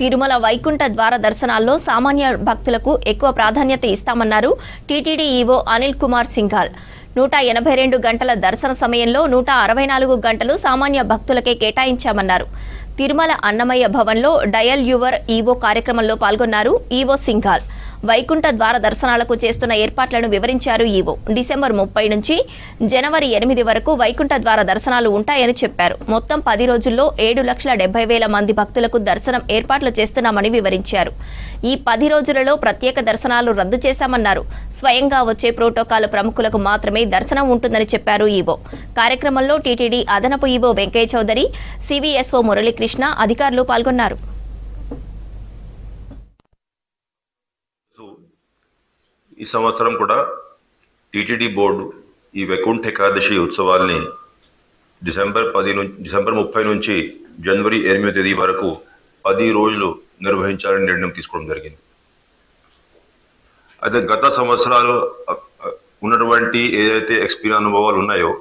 తిరుమల వైకుంఠ ద్వార దర్శనాల్లో సామాన్య భక్తులకు ఎక్కువ ప్రాధాన్యత ఇస్తామన్నారు టీటీడీ ఈవో అనిల్ కుమార్ సింఘాల్. 182 గంటల దర్శన సమయంలో 164 గంటలు సామాన్య భక్తులకే కేటాయించామన్నారు. తిరుమల అన్నమయ్య భవన్లో డయల్ యువర్ ఈవో కార్యక్రమంలో పాల్గొన్నారు ఈవో సింఘాల్. వైకుంఠ ద్వార దర్శనాలకు చేస్తున్న ఏర్పాట్లను వివరించారు ఈవో. డిసెంబర్ 30 నుంచి జనవరి 8 వరకు వైకుంఠ ద్వార దర్శనాలు ఉంటాయని చెప్పారు. మొత్తం 10 రోజుల్లో 7,70,000 మంది భక్తులకు దర్శనం ఏర్పాట్లు చేస్తున్నామని వివరించారు. ఈ 10 రోజులలో ప్రత్యేక దర్శనాలు రద్దు చేశామన్నారు. స్వయంగా వచ్చే ప్రోటోకాల్ ప్రముఖులకు మాత్రమే దర్శనం ఉంటుందని చెప్పారు ఈవో. కార్యక్రమంలో టీటీడీ అదనపు ఈవో వెంకయ్య చౌదరి, సివిఎస్ఓ మురళీకృష్ణ అధికారులు పాల్గొన్నారు. ఈ సంవత్సరం కూడా టీటీడీ బోర్డు ఈ వైకుంఠ ఏకాదశి ఉత్సవాల్ని డిసెంబర్ 30 నుంచి జనవరి 8 వరకు 10 రోజులు నిర్వహించాలని నిర్ణయం తీసుకోవడం జరిగింది. అయితే గత సంవత్సరాలు ఉన్నటువంటి ఏదైతే ఎక్స్పీరియన్స్ అనుభవాలు ఉన్నాయో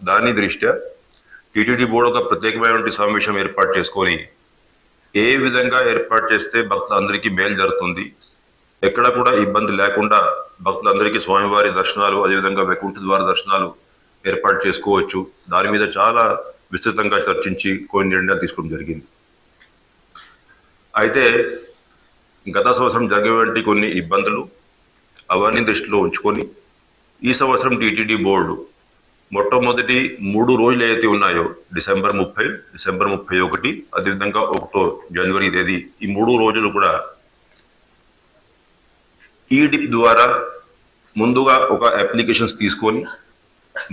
దాని దృష్ట్యా టీటీడీ బోర్డు ఒక ప్రత్యేకమైనటువంటి సమావేశం ఏర్పాటు చేసుకొని ఏ విధంగా ఏర్పాటు చేస్తే భక్తులందరికీ మేలు జరుగుతుంది, ఎక్కడ కూడా ఇబ్బంది లేకుండా భక్తులందరికీ స్వామివారి దర్శనాలు అదేవిధంగా వైకుంఠ ద్వార దర్శనాలు ఏర్పాటు చేసుకోవచ్చు, దాని మీద చాలా విస్తృతంగా చర్చించి కొన్ని నిర్ణయాలు తీసుకోవడం జరిగింది. అయితే గత సంవత్సరం జరిగినటువంటి కొన్ని ఇబ్బందులు అవన్నీ దృష్టిలో ఉంచుకొని ఈ సంవత్సరం టీటీడీ బోర్డు మొట్టమొదటి 3 రోజులు ఏదైతే ఉన్నాయో డిసెంబర్ 30, డిసెంబర్ 31, అదేవిధంగా 1 జనవరి తేదీ, ఈ 3 రోజులు కూడా ఈ డిప్ ద్వారా ముందుగా ఒక అప్లికేషన్స్ తీసుకొని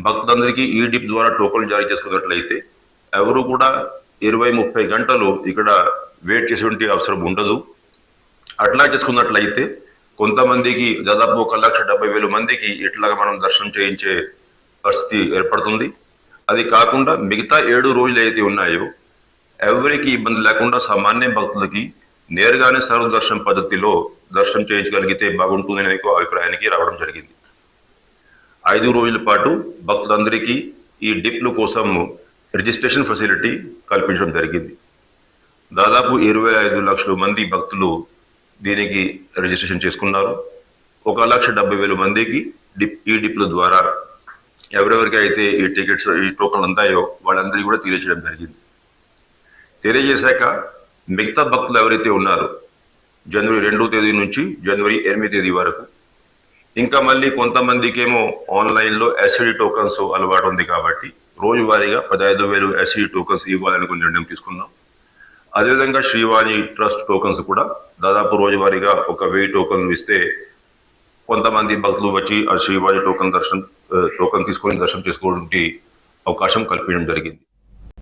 భక్తులందరికీ ఈ డిప్ ద్వారా టోకన్లు జారీ చేసుకున్నట్లయితే ఎవరు కూడా 20-30 గంటలు ఇక్కడ వెయిట్ చేసేటువంటి అవసరం ఉండదు. అట్లా చేసుకున్నట్లయితే కొంతమందికి దాదాపు 1,70,000 మందికి ఇట్లాగా మనం దర్శనం చేయించే పరిస్థితి ఏర్పడుతుంది. అది కాకుండా మిగతా 7 రోజులు అయితే ఉన్నాయో ఎవరికి ఇబ్బంది లేకుండా సామాన్య భక్తులకి నేరుగానే సర్వదర్శన పద్ధతిలో దర్శనం చేయించగలిగితే బాగుంటుందనే అభిప్రాయానికి రావడం జరిగింది. 5 రోజుల పాటు భక్తులందరికీ ఈ డిప్ల కోసం రిజిస్ట్రేషన్ ఫెసిలిటీ కల్పించడం జరిగింది. దాదాపు 25 లక్షల మంది భక్తులు దీనికి రిజిస్ట్రేషన్ చేసుకున్నారు. 1,70,000 మందికి ఈ డిప్ల ద్వారా ఎవరెవరికి అయితే ఈ టికెట్స్ ఈ టోకన్లు అందాయో వాళ్ళందరికీ కూడా తెలియజేయడం జరిగింది. తెలియజేశాక మిగతా భక్తులు ఎవరైతే ఉన్నారో జనవరి 2 తేదీ నుంచి జనవరి 8 తేదీ వరకు, ఇంకా మళ్ళీ కొంతమందికి ఏమో ఆన్లైన్లో ఎస్ఈడి టోకన్స్ అలవాటు ఉంది కాబట్టి రోజువారీగా 15,000 ఎస్ఈడి టోకన్స్ ఇవ్వాలని నిర్ణయం తీసుకున్నాం. అదేవిధంగా శ్రీవాణి ట్రస్ట్ టోకన్స్ కూడా దాదాపు రోజువారీగా 1,000 టోకన్లు ఇస్తే కొంతమంది భక్తులు వచ్చి ఆ శ్రీవాణి టోకన్ తీసుకొని దర్శనం చేసుకోవడానికి అవకాశం కల్పించడం జరిగింది.